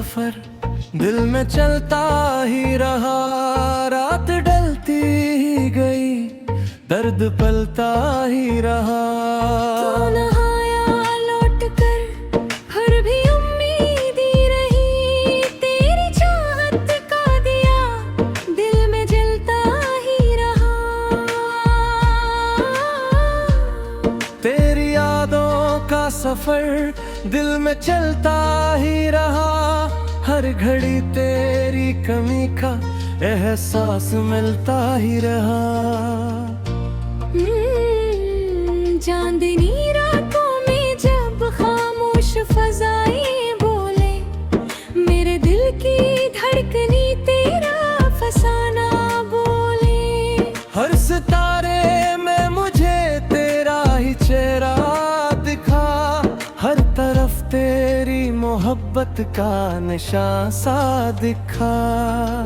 सफर दिल में चलता ही रहा। रात ढलती ही गई, दर्द पलता ही रहा। तू नहाया लौट कर, फिर भी उम्मीद ही रही। तेरी चाहत का दिया दिल में जलता ही रहा। तेरी यादों का सफर दिल में चलता ही रहा। हर घड़ी तेरी कमी का एहसास मिलता ही रहा। चांदनी रातों में जब खामोश फजाएं बोले, मेरे दिल की धड़कनी तेरा फसाना बोले। हर सितारे में मुझे तेरा ही चेहरा दिखा। हर तरफ तेरी मोहब्बत का निशान सा दिखा।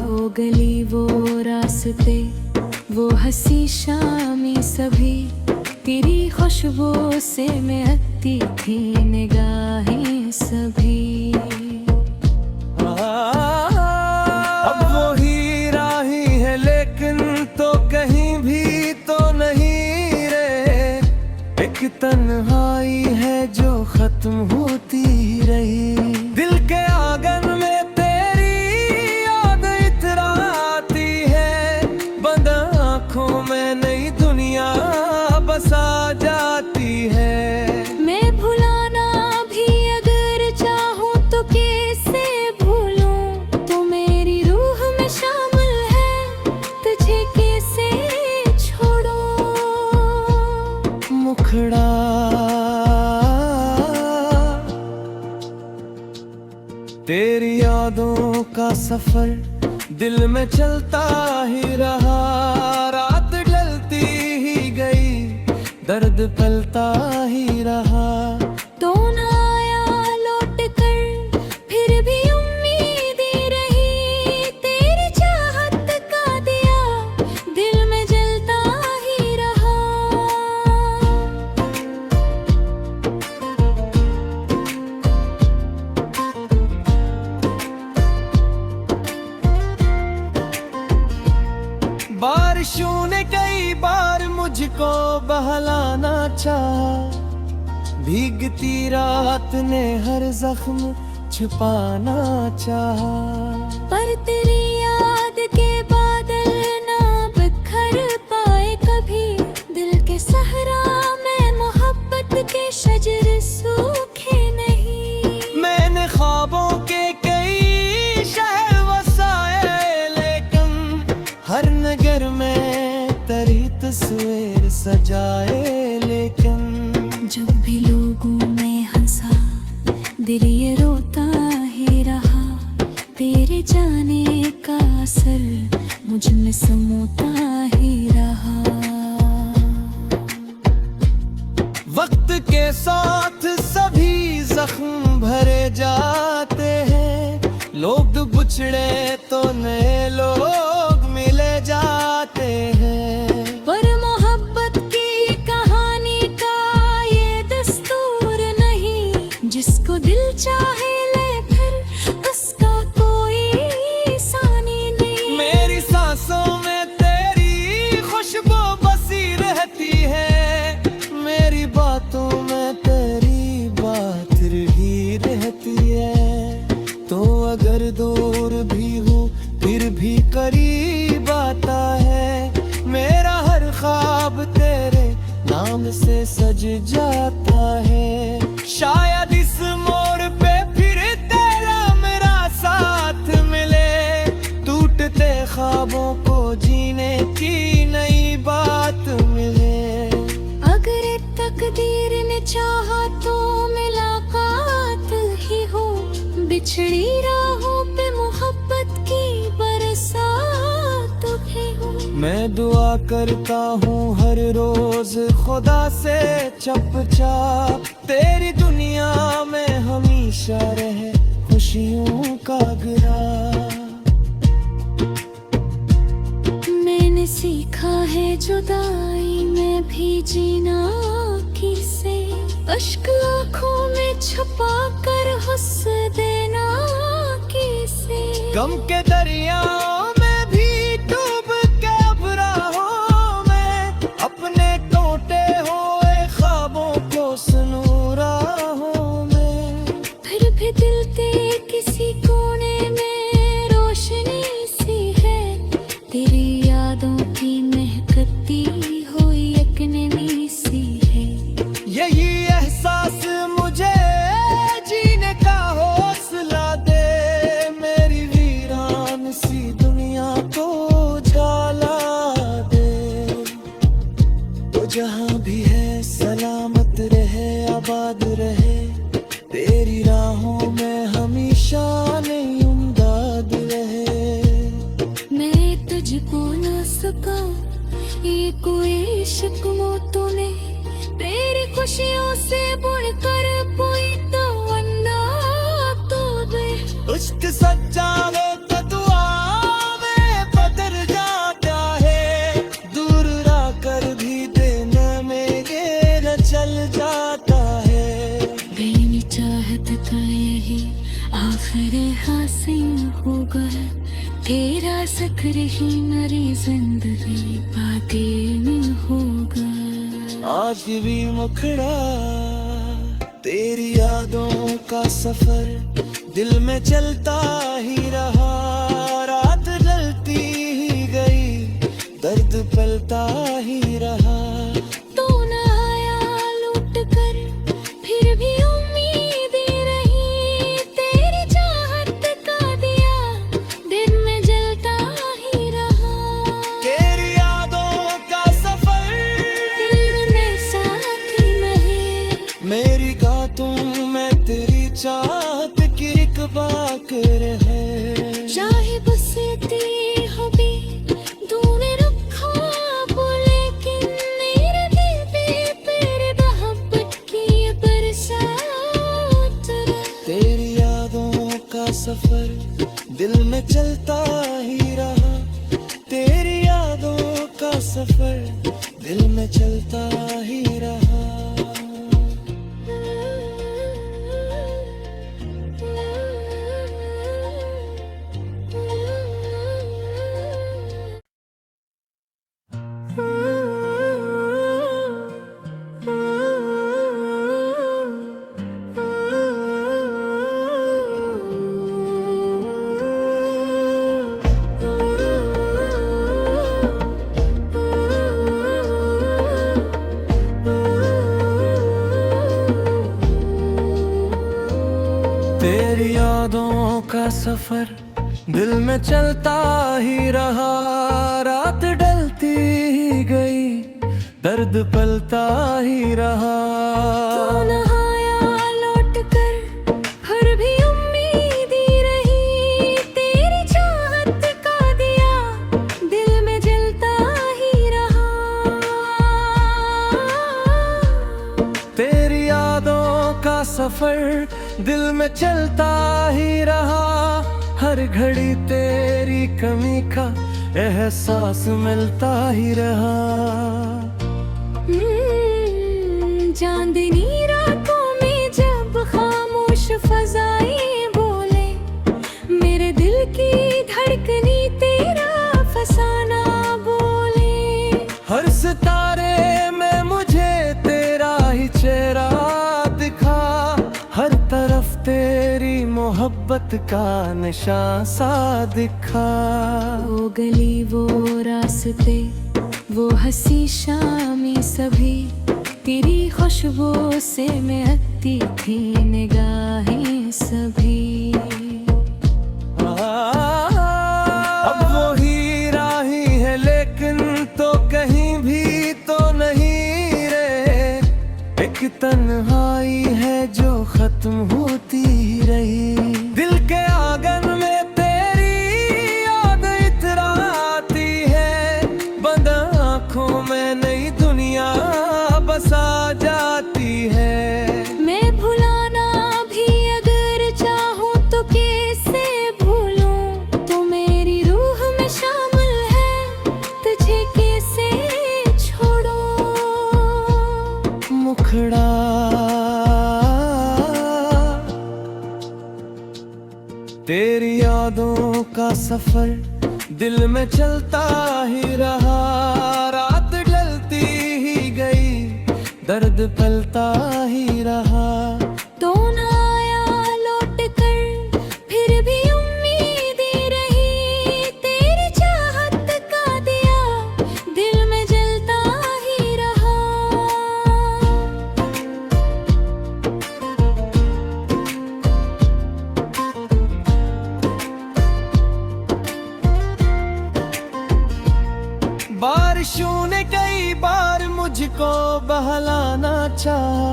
वो गली वो रास्ते वो हंसी शामें सभी तेरी खुशबू से महकती थी निगाहें सभी। अब वो ही राही है लेकिन तो कहीं भी तो नहीं रे। एक तन्हाई है जो खत्म होती रही। दिल के आंगन में तेरी याद इतराती है। बंद आँखों में नई दुनिया बसा जाती है। मैं भुलाना भी अगर चाहूँ तो कैसे भूलूं। तू मेरी रूह में शामिल है, तुझे कैसे छोड़ूं। मुखड़ा तेरी यादों का सफर दिल में चलता ही रहा। रात ढलती ही गई, दर्द पलता ही रहा। तो ना आया लौट कर, फिर भी उम्मीद ही रही। तेरी चाहत का दिया दिल में जलता ही रहा। बारिशों ने कई बार मुझको बहलाना चाहा। भीगती रात ने हर जख्म छुपाना चाहा। पर तेरी याद के बादल ना बिखर पाए कभी। दिल के सहरा में मोहब्बत के शजर सूखे नहीं। मैंने ख्वाबों के कई शहर वसाए लेकिन हर नगर में तेरी तस्वीर सजाए। लेकिन जब भी लोगों में हंसा, दिल ये रोता ही रहा। तेरे जाने का असर मुझ में समोता ही रहा। वक्त के साथ सभी जख्म भरे जाते हैं। लोग बिछड़े तो नए लोग मिले जाते हैं। पर मोहब्बत की कहानी का ये दस्तूर नहीं। जिसको दिल चाहे ले फिर उसका कोई सानी नहीं। मेरी सांसों में तेरी खुशबू बसी रहती है। मेरी बातों में तेरी बात रही रहती है। तो अगर दूर भी हूँ फिर भी करीब आता है। मेरा हर ख्वाब तेरे नाम से सज जाता है। शायद इस मोड़ पे फिर तेरा मेरा साथ मिले। टूटते ख्वाबों को जीने की नई बात मिले। अगर तकदीर ने चाहा तो मुलाकात ही हो। बिछड़ी राहों पे मोहब्बत की बरसात भी हो। मैं दुआ करता हूँ हर रोज खुदा से चुपचाप। तेरी दुनिया में हमेशा रहे खुशियों का गिरा। मैंने सीखा है जुदाई में भी जीना किसे। अश्क आँखों में छुपा कर हंस देना गम के दरियाओं में भी डूब के अब राहों में अपने टूटे हुए ख्वाबों को सुनूं राहों में। फिर भी दिल के किसी कोने में रोशनी सी है, तेरी यादों की महकती हुई एक नमी सी है। यही एहसास मुझे जीने का हौसला दे, मेरी वीरान सी दुनिया को उजाला दे। तो जहाँ भी है सलामत रहे, आबाद रहे, तेरी राहों में हमेशा नहीं उम्दाद रहे। मैं तुझको ना सका ये कोई इश्क मौतों ने, तेरी खुशियों से बढ़कर कोई तमन्ना तो दे। इश्क सच्चा हो तो दुआ में बदल जाता है, दूर रह कर भी देने में ये चल जाता है। बेनी चाहत का यही आखिर हासिल होगा, तेरा सखर ही मेरी जिंदगी बातें होगा। आज भी मुखड़ा तेरी यादों का सफर दिल में चलता ही रहा। रात ढलती ही गई, दर्द पलता ही रहा। तू न आया लौट कर, फिर भी उम्मीदें रही, तेरी चाहत का दिया दिन में जलता ही रहा। तेरी यादों का सफर दिल में साथी नहीं, मेरी गातों में तेरी चाहत की एक बाकर है। चाहे बसती हो भी तूने रखा वो, लेकिन मेरे दिल पे तेरे मोहब्बत की बरसात रहा। तेरी यादों का सफर दिल में चलता ही रहा। तेरी यादों का सफर दिल में चलता ही रहा। तेरी यादों का सफर दिल में चलता ही रहा। रात ढलती ही गई, दर्द पलता ही रहा। तू न आया लौट कर, फिर भी उम्मीदें रही, तेरी चाहत का दिया दिल में जलता ही रहा। तेरी यादों का सफर दिल में चलता ही रहा। हर घड़ी तेरी कमी का एहसास मिलता ही रहा। चांदनी रातों में जब खामोश फजाएं बोले, मेरे दिल की धड़कनी तेरा फसाना बोले। हर सितारे में मुझे तेरा ही चेहरा दिखा, हर तरफ तेरी मोहब्बत का निशान सा दिखा। वो गली वो रास्ते वो हंसी शामें सभी, तेरी खुशबू से महकती थी निगाहें सभी। अब वो ही राही है लेकिन तो कहीं भी तो नहीं रे। एक तन्हाई है जो खत्म होती रही। दिल के आंगन में तेरी याद इतराती है, बंद आँखों में नई दुनिया बसा जाती है। मैं भुलाना भी अगर चाहूँ तो कैसे भूलूं, तो मेरी रूह में शामिल है, तुझे कैसे छोड़ूं। मुखड़ा सफर दिल में चलता ही रहा। रात ढलती ही गई, दर्द पलता ही रहा। तो न आया लौट कर, फिर भी उम्मीदें रही। तेरी चाहत का दिया दिल में जलता ही रहा। बारिशों ने कई बार मुझको बहलाना चाहा,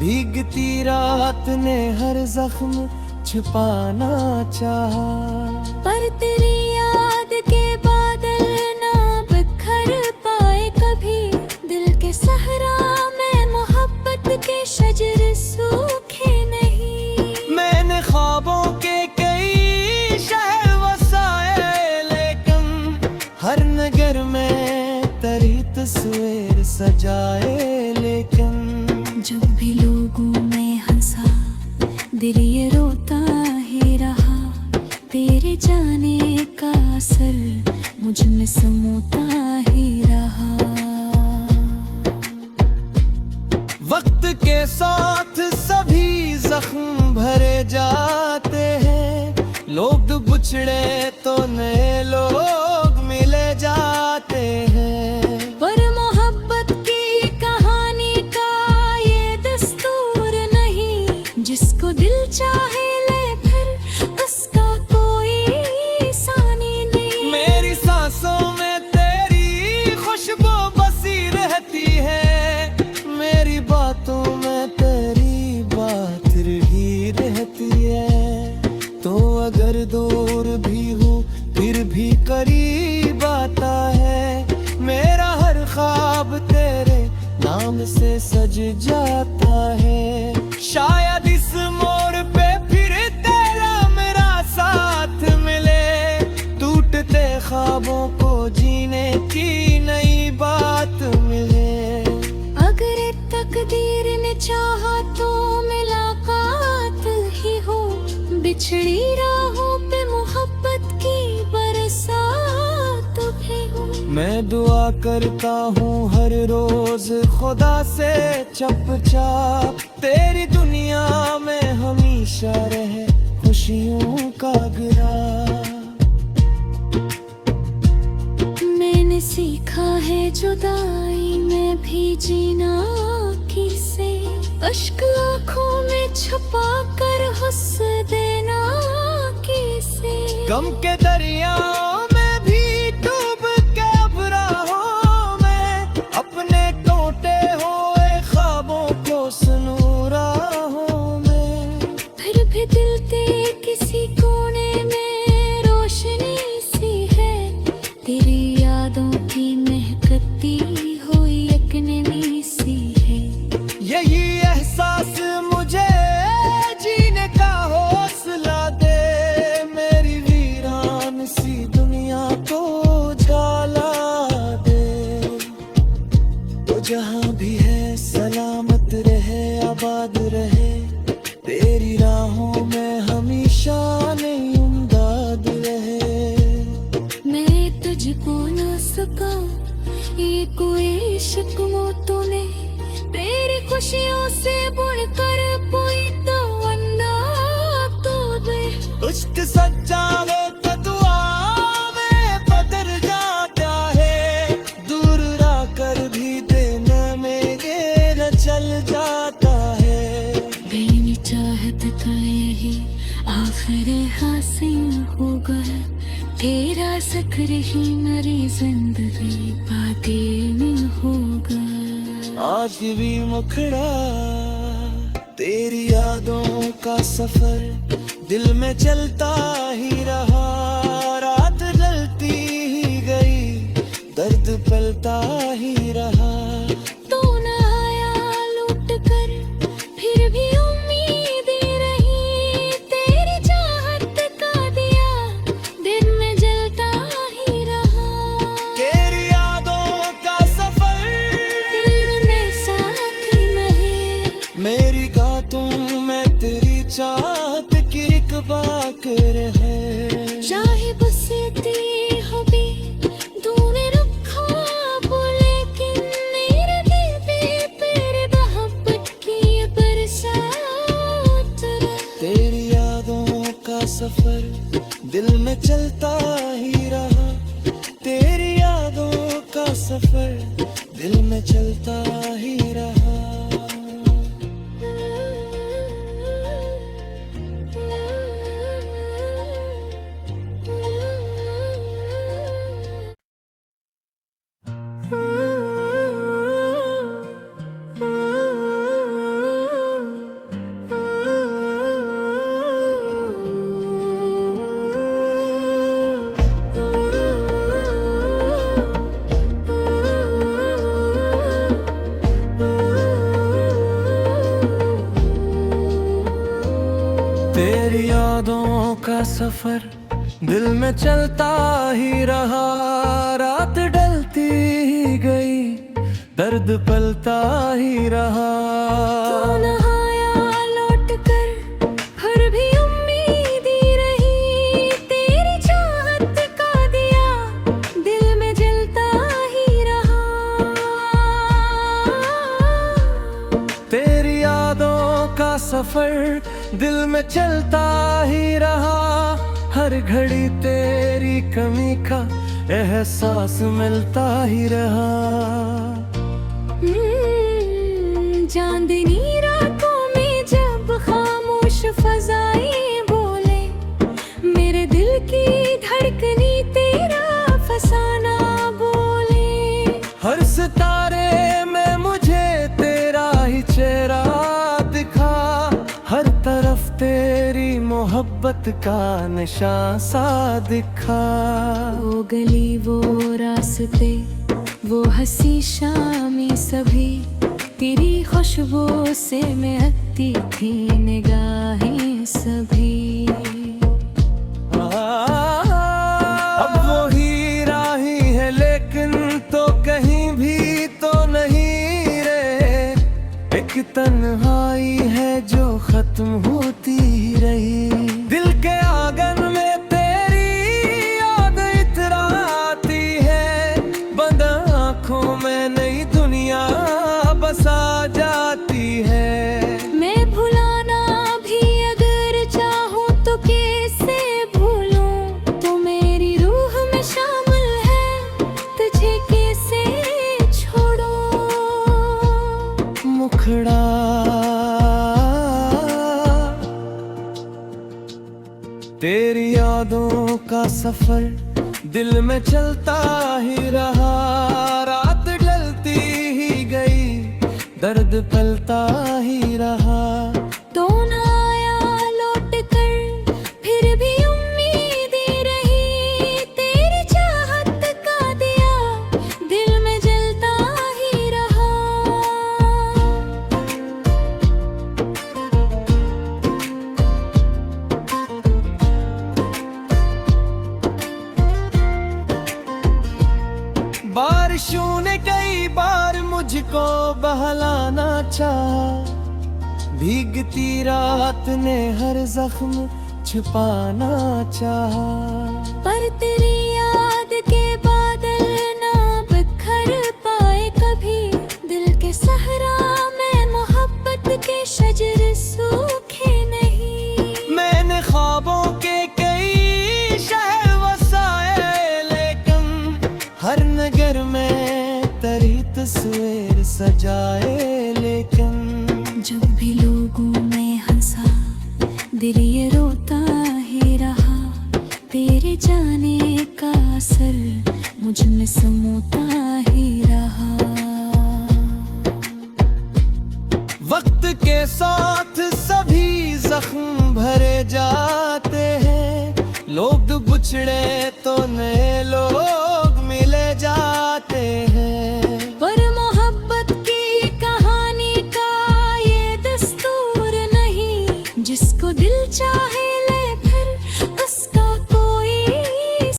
भीगती रात ने हर जख्म छुपाना चाहा। पर तेरी याद के बादल ना बिखर पाए कभी। दिल के सहरा में मोहब्बत के शजर सूखे नहीं। मैंने ख्वाबों के कई शहर वसाए, लेकिन हर नगर में तेरी तस्वीर सजाए। लेकिन जब भी लोगों में हंसा, दिल ये रोता ही रहा। तेरे जाने का असर मुझ में समोता ही रहा। वक्त के साथ सभी जख्म भरे जाते हैं। लोग बिछड़े तो नए लोग मिले जाते हैं। पर मोहब्बत की कहानी का ये दस्तूर नहीं। जिसको दिल चाहे ले फिर उसका कोई सानी नहीं। मेरी सांसों में तेरी खुशबू बसी रहती है। मेरी बातों में तेरी बात रही रहती है। तो अगर दूर भी हूँ फिर भी करीब आता है। मेरा हर ख्वाब तेरे नाम से सज जाता है। शायद इस मोड़ पे फिर तेरा मेरा साथ मिले। टूटते ख्वाबों को जीने की नई बात मिले। अगर तकदीर ने चाहा तो मुलाकात ही हो। बिछड़ी राहों पे मोहब्बत की बरसात भी हो। मैं दुआ करता हूँ हर रोज खुदा से चुपचाप। तेरी दुनिया में हमेशा रहे खुशियों का गिरा। मैंने सीखा है जुदाई में भी जीना किसे। अश्क आँखों में छुपा कर हंस देना किसे। गम के दरियाओं में भी डूब के अब राहों में अपने टूटे हुए ख्वाबों को सुनूं राहों में। फिर भी दिल के किसी कोने में रोशनी सी है। तेरी यादों की महकती हुई एक नमी सी है। यही एहसास मुझे जीने का हौसला दे। मेरी वीरान सी दुनिया को जला दे। तो जहाँ भी है सलामत रहे, आबाद रहे। तेरी राहों में हमेशा नई उम्मीद रहे। मैं तुझको ना सका ये कोई इश्क मौतों ने। तेरी खुशियों से बढ़कर कोई तो वंदा तो दे। इश्क सच्चा हो तो दुआ में बदल जाता है। दूर रह कर भी देने में गेर चल जाता है। बेनी चाहत का यही आखिर हासिल होगा। तेरा जिक्र ही मेरी जिंदगी बातें में होगा। आज भी मुखड़ा तेरी यादों का सफर दिल में चलता ही रहा। रात ढलती ही गई, दर्द पलता ही रहा। तो न आया लौट कर, फिर भी उम्मीदें रही। तेरी चाहत का दिया दिल में जलता ही रहा। तेरी यादों का सफर दिल में साथ नहीं। मेरी गातों में तेरी चाहत की एक बाकर है। चाहे सफर दिल में चलता ही रहा। तेरी यादों का सफर दिल में चलता ही रहा। रात ढलती ही गई, दर्द पलता ही रहा। तू नहाया लौट कर, फिर भी उम्मीद ही रही। तेरी चाहत का दिया दिल में जलता ही रहा। तेरी यादों का सफर दिल में चलता ही रहा। हर घड़ी तेरी कमी का एहसास मिलता ही रहा। चांदनी रातों में जब खामोश फजाएं बोले, मेरे दिल की धड़कनी तेरा फसाना बोले। हर सितारे में मुझे तेरा ही चेहरा दिखा। हर तरफ तेरी मोहब्बत का निशान सा दिखा। वो गली वो रास्ते वो हंसी शामें सभी तेरी खुशबू से महकती थी निगाहें सभी। अब वो ही राही है लेकिन तो कहीं भी तो नहीं रे। एक तन्हाई है जो खत्म होती रही। दिल के आंगन में तेरी याद इतराती है। बंद आँखों में नई दुनिया बसा जाती है। मैं भुलाना भी अगर चाहूँ तो कैसे भूलूं। तू मेरी रूह में शामिल है, तुझे कैसे छोड़ूं। मुखड़ा तेरी यादों का सफर दिल में चलता ही रहा। रात ढलती ही गई, दर्द पलता ही रहा। तो न आया लौट कर, फिर भी उम्मीद ही रही। तेरी चाहत का दिया दिल में जलता ही रहा। बारिशों ने कई बार मुझको बहलाना चाहा। भीगती रात ने हर जख्म छुपाना चाहा। पर तेरी याद के बादल ना बिखर पाए कभी। दिल के सहरा में मोहब्बत के शजर सूखे नहीं। मैंने ख्वाबों के कई शहर वसाए लेकिन हर नगर में तेरी तस्वीर सजाए लेकिन। जब भी लोगों में हंसा दिल ये रोता ही रहा। तेरे जाने का असर मुझ में समोता ही रहा। वक्त के साथ सभी जख्म भरे जाते हैं। लोग बिछड़े तो नए लोग मिले जाते हैं। पर मोहब्बत की कहानी का ये दस्तूर नहीं। जिसको दिल चाहे